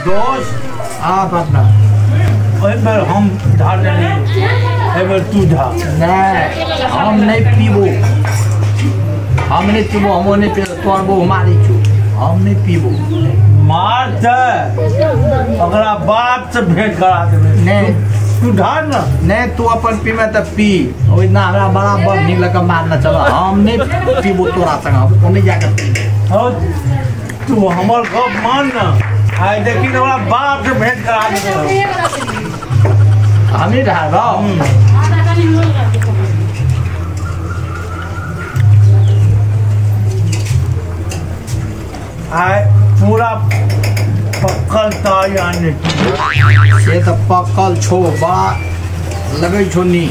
दोस्त पटना हम ढाल नहीं तू ढाल नहीं हम नहीं पीबो हम नहीं पीबो हम नहीं पी तोर वो मारी छू हम नहीं पीबो मार अगला बाप से भेंट करा दे नहीं तू ढाल ना नहीं तू अपन पी में तो पी इतना हमरा बराबर नहीं लगा मारना चलो हम नहीं पीबो तोरा संग हम नहीं जाकर पी तू हमर गप मान ना आए देखी ना बाप से भेंट करा दे हम ही ढाल आए पूरा पक्कल ताई आने से तो पक्कल छो बा लगे छो नी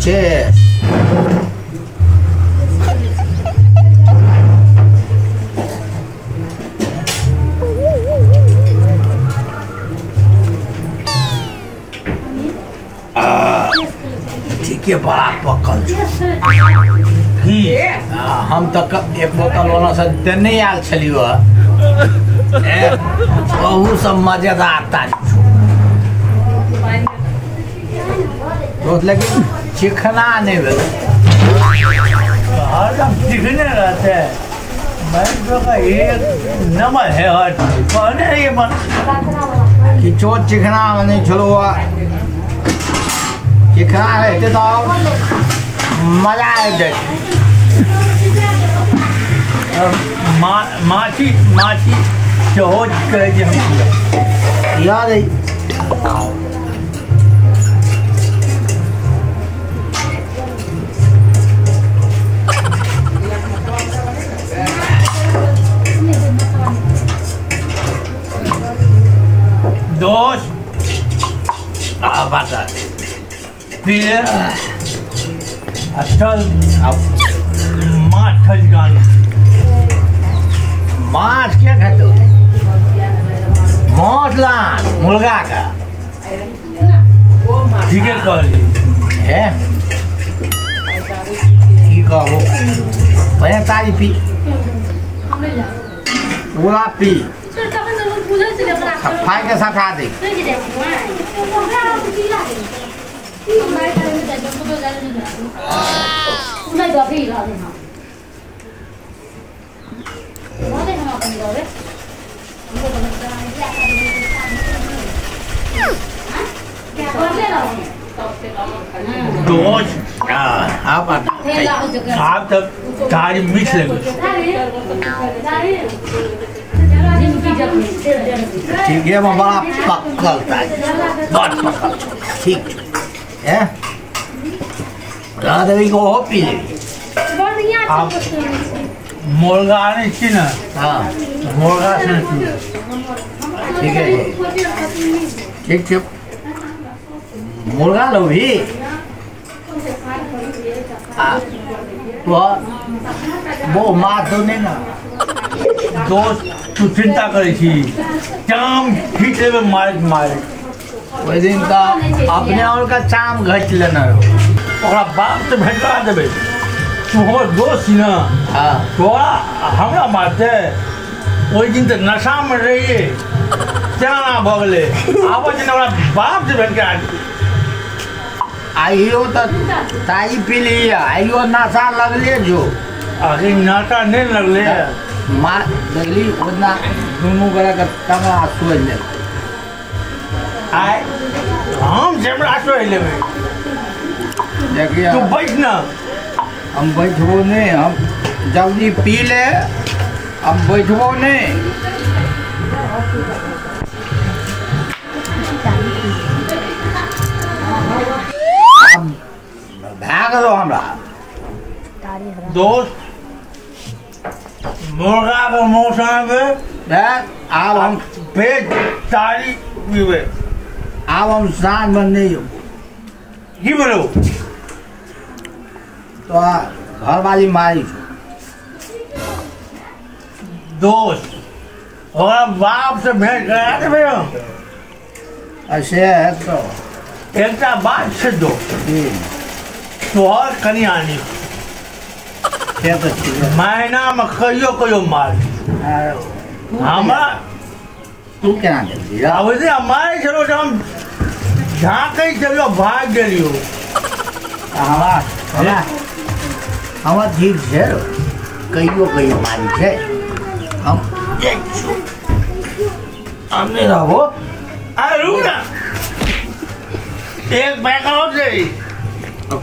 Cheers. ठीक है बड़ा पकल हम तक एक बोतल वाला से देने आल छलियो बहुत सब मजेदार तारीख रोज लेकिन चिकना नहीं भेल हरदम चिकने रहते हैं मैं तो का एक नंबर है हर कहने ये मन कि चोट चिकना में नहीं चलो चिकना है तो मजा है देख माची चोट कह जे हम याद है दोस्त बता फिर अच्छा माछ गाना माछ क्या खाते हो माछ ला मुर्गा का ठीक है है की कहो भैया तारी पी पूरा पी सफाई के साथ आ दे दोस्त आप तक तारी मिक्स लगे ठीक है मैं बड़ा पक्कल बहुत पक्कल ठीक है राधवी को हो पी आप मुर्गा नहीं थी ना हाँ मुर्गा से ठीक है ठीक ठीक मुर्गा लो भी तो वो मार दो नहीं ना दोस्त तू चिंता करे थी चाम खींचे में मारे वही दिन का अपने और का चाम घट लेना ओकरा बाप से भेटवा देबे तू हमर दोस्त छी ना हाँ तोरा हमरा मारते ओहि दिन तो नशा में रहिए चाना भ गेले आब जे ओकरा बाप से भेट के आइयो तो ताई पी लिया आइयो नशा लगले जो आगे नशा नहीं लगले मार लगली उतना दोनों गला का तंगा सोच ले आए हम जेबरा सोच लेबे देखिए तू बैठ ना हम बैठबो नहीं हम जल्दी पी ले हम बैठबो नहीं भाग दो हमरा दोस्त मुर्गा का मौसम में अब हम पेट तारी पीवे अब हम सांझ में नहीं हो की बोलो तो घर वाली मारी दोस्त और बाप से भेंट करा दे ऐसे है तो एक बात से दो तोहर कनी आनी क्या तो ठीक है महीना में कहियो मार हमरा तू केना दे दिया वैसे हमारे चलो जब हम झाँकै चलो भाग गेलियो हवा ठीक है कहियो मारी है हम हमने रहो अरे रुक ना एक पैका हो जाए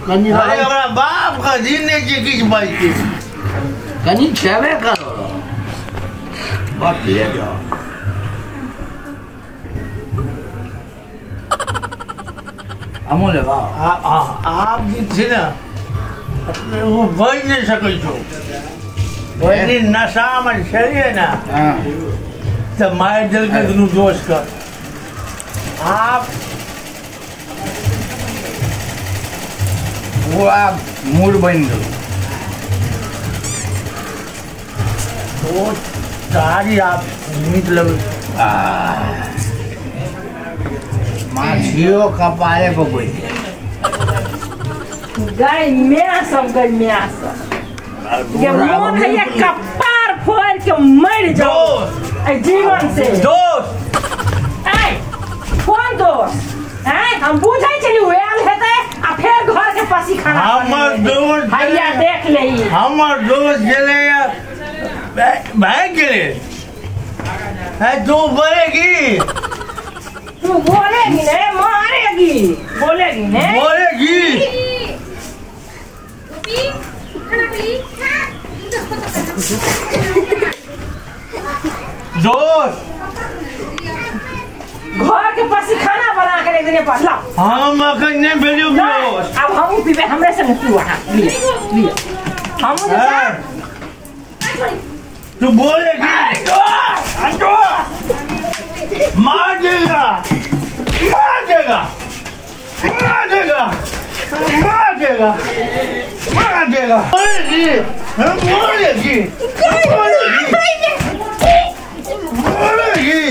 कनी अरे हमारा बाप का जीने की किस बात की कनी छेबे करो बात ले जाओ अमोले बा आप जी थे ना वो बच नहीं सकै छो वही नशा में चलिए ना तो मार दिल के दुनू दोस्त का आप वो आप मूड बन गए तो सारी आप मतलब माछियों का पाए को कोई गाय सब गाय ये मन है ये कपार फोड़ के मर जाओ जीवन से दोस्त कौन दोस्त हम बुझे चली वेल हेते आ फिर घर के पसी खाना हमर दोस्त भैया देख ले हमर दोस्त गेले भाग गेले है तू बोलेगी तू बोलेगी ने मारेगी बोलेगी ने बोलेगी दोस्त घर के पसी खाना बना के देने पर ला हम अखन नहीं भेजो दोस्त अब हम पीबे हमरे संग पीवा लिए हम तू बोलेगी मार देगा मार देगा मार देगा मार देगा मार देगा बोलेगी बोलेगी बोलेगी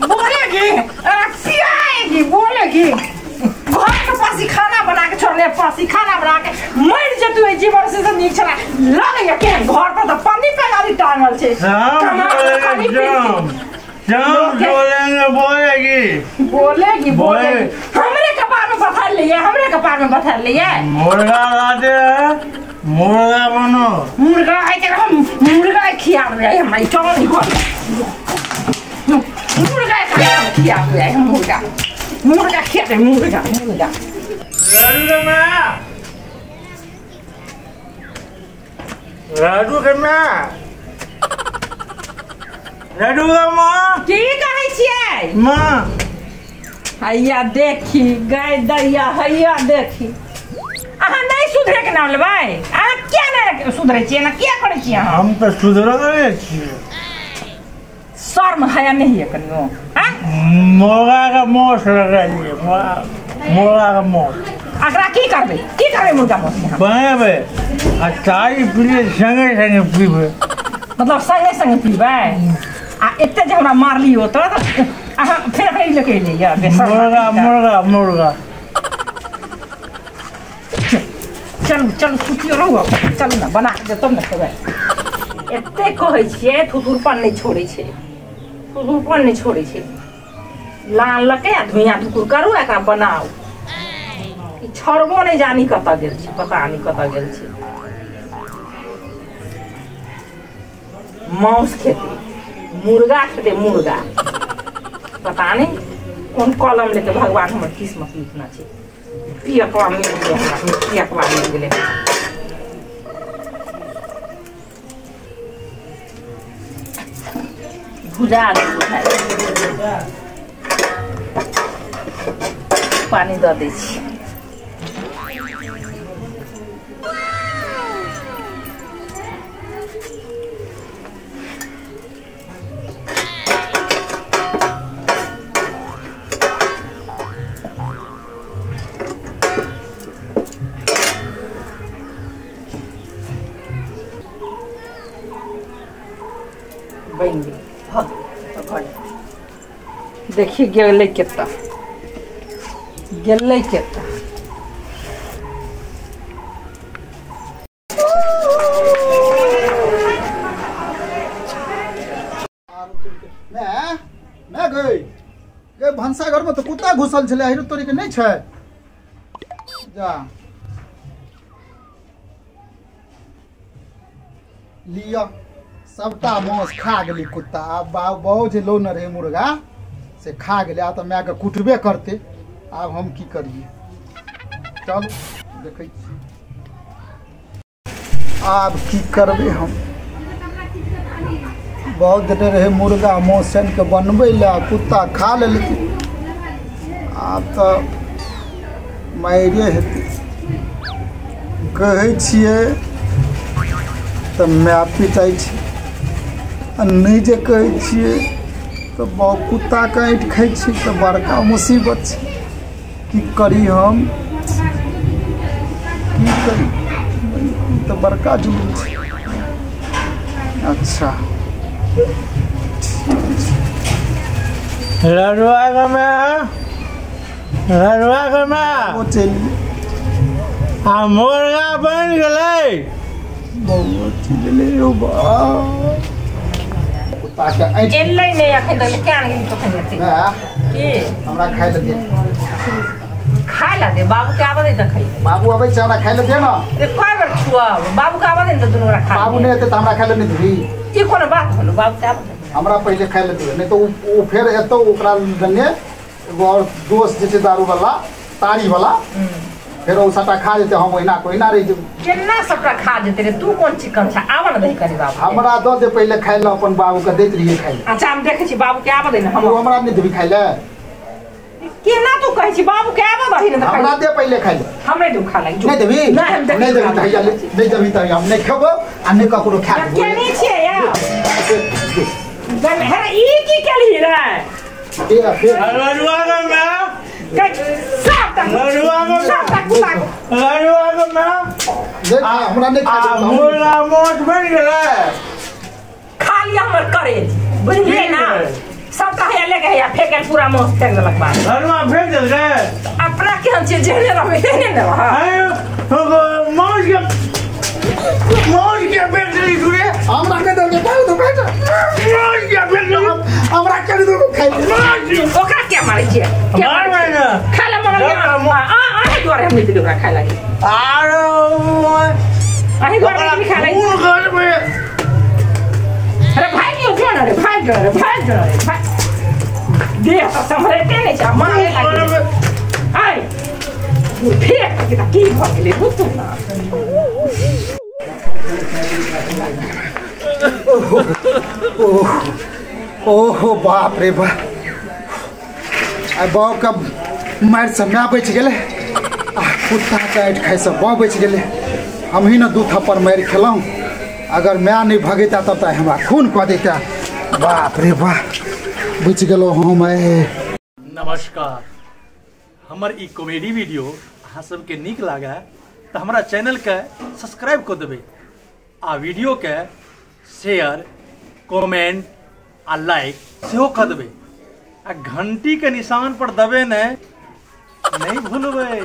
बोलेगी सियाएगी बोलेगी घर के पासी खाना बना के छोड़ने पासी खाना बना के मर जे तू जीवन से नीक छला लग या के घर पर तो पानी पे गाड़ी टांगल छे शाम बोलेंगे बोलेगी बोलेगी बोलेगी हमरे कपार में बैठा लिए हमरे कपार में बैठा लिए मुर्गा लाते हैं मुर्गा बनो मुर्गा आई के मुर्गा खिया रहे हमारी टोनी को मुर्गा खिया रहे मुर्गा मुर्गा खिया रहे मुर्गा मुर्गा राजू केना राजू का माँ की कहै छियै माँ हैया देखी गाय दैया हैया देखी अहाँ नहीं सुधरे के नाम लेबै अहाँ क्या नहीं सुधरे छियै ना क्या करै छियै अहाँ हम तो सुधरल छियै शर्म हया नहीं है कनियो मुर्गा का मौस लगाइए मुर्गा का मौस अकरा की करबै मुर्गा मौस यहाँ बनेबे आ चाय पीले संगे संगे पीबे मतलब संगे संगे पीबै आ एते जे हमरा मारलियो तो अहाँ फिर अपने लेके एलियै मुर्गा मुर्गा मुर्गा चलू चलू सुतियो रहू चलू ना बना के तब ने खेबै एते कहै छियै थुथुरपन नहीं छोड़ै छै थुथुरपन नहीं छोड़ै छै लाल लके धुइयाँ धुकुर करू एकरा बनाऊ ई छोड़बो नहीं जानी कतऽ गेल छै पता नहीं कतऽ गेल छै मांस खेते मुर्गा खेते मुर्गा पता नहीं कौन कलम लेके भगवान हमर किस्मत लिखना छै पियकवा मिल गेलै हमरा पियकवा मिल गेलै भुजा पानी दऽ दै छी बन गेल देखिए गेलै केतना भनसा घर में तो कुत्ता घुसल छले हिरो तोरी के नहीं छै जा लिया सबटा मांस खा गेली कुत्ता। आब बहु जे लो न रहे मुर्गा से खा गेले। आ तो माय के कुटबे करते। आब हम की करिए चल देखे आब की करबे हम। बहुत देर रहे मुर्गा मौसन के बनबे ला कुत्ता खा लेलकै। आब तो मारे हेतै कहै छियै तो माय पिटाइ छै आ नहीं जे कहै छियै तो बहुत कुत्ता काटि खाइ छै तो बड़का मुसीबत छै। की करी हम की करी तो बड़का जुलूम छै। अच्छा लड़वा में वो चलिए आ मुर्गा बन गए बहुत चले कुत्ता के ऐठ एलै नहीं अखन तक क्या नहीं तो खैते की हमरा खाइ ले दे। खाय ला दे बाबू के आबे त खाई बाबू अबै छै हमरा खाइ ले दे ना। ए कोइ बेर छुआ बाबू के आबे त दुनू खा बाबू नहीं एते त हमरा खाइ ले नहीं देबी। ई कोनो बात होलो बाबू के आबे हमरा पहले खाइ ले दे नहीं तो वो फिर एतो ओकरा दने एगो और दोस्त जे छै दारू वाला तारी वाला फिर वो सटा खा जेते हम ओहिना कोहिना रहि जेब। केना सबटा खा जेते रे तू कोन चिकन छ आब न दे करी बाबू हमरा द दे पहले खाइ ले अपन बाबू के दैत रहिए खाइ ले। अच्छा हम देखै छी बाबू के आबे दे न हम वो हमरा नहीं देबी खाइ ले। केना तू कहै छी बाबू के आबे दही न हमरा दे पहले खाइ ले। हम नहीं दू खा लाई नहीं देबी नहीं हम नहीं देबी त हैया ले नहीं देबी त हम नहीं खेबो आ नहीं ककरो खा देबो। केनी छियै या गन हर ई की केली रे ए फिर लड़वा में सब तक लड़वा में देख हमरा नहीं खा देबो। मुर्गा मोट बन गए खा लिया हमर करे बुझलिए ना सब कहे ले गया फेंके पूरा मांस फेंक देलक बात लड़वा फेंक दे गए अपना केहन चीज जेने रहबे तेने न रह मौज के बेचली तुरे हमरा के दे बाबू तो बेटा मौज के बेचली हमरा के दे खाइ ले। ओकरा क्या मारै छियै मार मैंने खा ले मगर आ दुआरे हम निकल ओकरा खाय लागी आरो आही दुआरे हम खा लागी फूल घर में अरे भाई क्यों क्यों रे भाई दे तो संभलते नहीं जा मारे लागी आई फिर की भऽ गेलै बुझू ना ओहो बाप रे बाप आ बाप का मार से मैं बच गेले आ कुत्ता काटि खाइ से बाप बच गेले। हम ही ना दू थप्पड़ मार खेलौं अगर मैं नहीं भगेता तब तक हमरा खून कऽ देता। बाप रे बाप बच गेलो हम। नमस्कार हमर ई कॉमेडी वीडियो अहाँ सबके नीक लागे तो हमारा चैनल के सब्सक्राइब कर देबै आ वीडियो के शेयर कमेंट आ लाइक सेहो कर देबै आ घंटी के निशान पर दबे नहीं भूलबै।